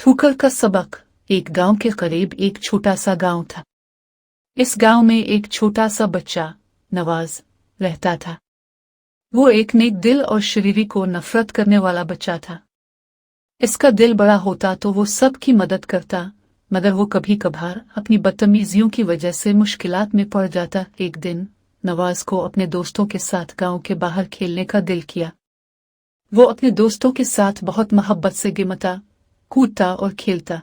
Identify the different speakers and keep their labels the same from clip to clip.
Speaker 1: ठुकर का सबक। एक गांव के करीब एक छोटा सा गांव था। इस गांव में एक छोटा सा बच्चा नवाज रहता था। वो एक नेक दिल और शरीरी को नफरत करने वाला बच्चा था। इसका दिल बड़ा होता तो वो सबकी मदद करता, मगर वो कभी कभार अपनी बदतमीजियों की वजह से मुश्किलात में पड़ जाता। एक दिन नवाज को अपने दोस्तों के साथ गांव के बाहर खेलने का दिल किया। वो अपने दोस्तों के साथ बहुत मोहब्बत से घूमता, कूदता और खेलता।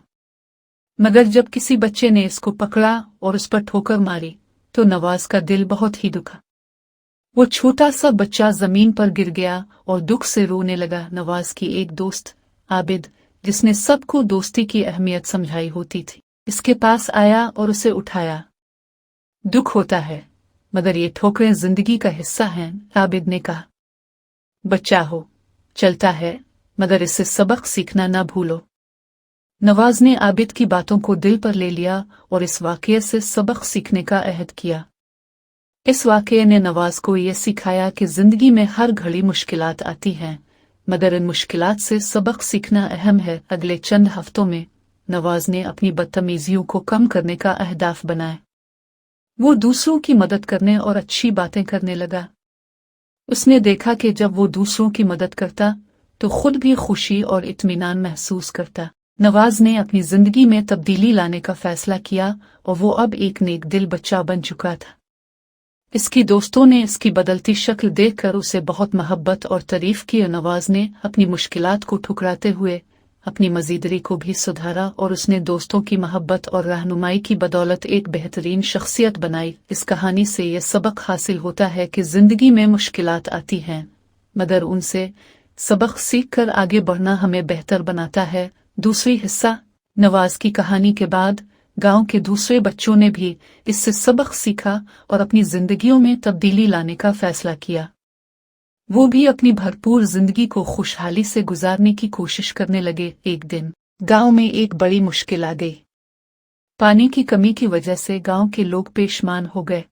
Speaker 1: मगर जब किसी बच्चे ने इसको पकड़ा और उस पर ठोकर मारी तो नवाज का दिल बहुत ही दुखा। वो छोटा सा बच्चा जमीन पर गिर गया और दुख से रोने लगा। नवाज की एक दोस्त आबिद, जिसने सबको दोस्ती की अहमियत समझाई होती थी, इसके पास आया और उसे उठाया। दुख होता है, मगर ये ठोकरें जिंदगी का हिस्सा हैं, आबिद ने कहा। बच्चा हो, चलता है, मगर इससे सबक सीखना ना भूलो। नवाज ने आबिद की बातों को दिल पर ले लिया और इस वाकये से सबक सीखने का अहद किया। इस वाकये ने नवाज को यह सिखाया कि जिंदगी में हर घड़ी मुश्किलात आती हैं, मगर इन मुश्किलात से सबक सीखना अहम है। अगले चंद हफ्तों में नवाज ने अपनी बदतमीजियों को कम करने का अहदाफ बनाया। वो दूसरों की मदद करने और अच्छी बातें करने लगा। उसने देखा कि जब वो दूसरों की मदद करता तो खुद भी खुशी और इत्मीनान महसूस करता। नवाज ने अपनी जिंदगी में तब्दीली लाने का फैसला किया और वो अब एक नेक दिल बच्चा बन चुका था। इसकी दोस्तों ने इसकी बदलती शक्ल देखकर उसे बहुत मोहब्बत और तारीफ की। नवाज ने अपनी मुश्किलात को ठुकराते हुए अपनी मजीदरी को भी सुधारा और उसने दोस्तों की मोहब्बत और रहनुमाई की बदौलत एक बेहतरीन शख्सियत बनाई। इस कहानी से यह सबक हासिल होता है कि जिंदगी में मुश्किलात आती हैं, मगर उनसे सबक सीख कर आगे बढ़ना हमें बेहतर बनाता है। दूसरी हिस्सा। नवाज की कहानी के बाद गांव के दूसरे बच्चों ने भी इससे सबक सीखा और अपनी जिंदगियों में तब्दीली लाने का फैसला किया। वो भी अपनी भरपूर जिंदगी को खुशहाली से गुजारने की कोशिश करने लगे। एक दिन गांव में एक बड़ी मुश्किल आ गई। पानी की कमी की वजह से गांव के लोग पेशमान हो गए।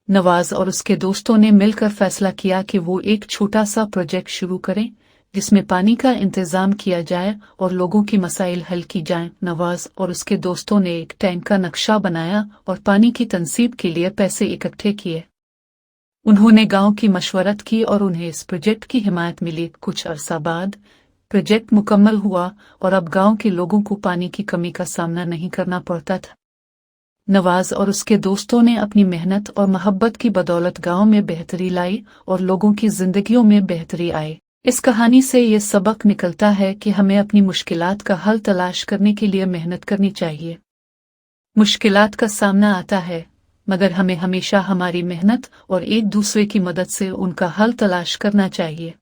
Speaker 1: नवाज और उसके दोस्तों ने मिलकर फैसला किया कि वो एक छोटा सा प्रोजेक्ट शुरू करें जिसमें पानी का इंतजाम किया जाए और लोगों की मसाइल हल की जाएं। नवाज और उसके दोस्तों ने एक टैंक का नक्शा बनाया और पानी की तनसीब के लिए पैसे इकट्ठे किए। उन्होंने गांव की मशवरत की और उन्हें इस प्रोजेक्ट की हिमायत मिली। कुछ अरसा बाद प्रोजेक्ट मुकम्मल हुआ और अब गांव के लोगों को पानी की कमी का सामना नहीं करना पड़ता था। नवाज और उसके दोस्तों ने अपनी मेहनत और मोहब्बत की बदौलत गांव में बेहतरी लाई और लोगों की जिंदगियों में बेहतरी आई। इस कहानी से ये सबक निकलता है कि हमें अपनी मुश्किलात का हल तलाश करने के लिए मेहनत करनी चाहिए। मुश्किलात का सामना आता है, मगर हमें हमेशा हमारी मेहनत और एक दूसरे की मदद से उनका हल तलाश करना चाहिए।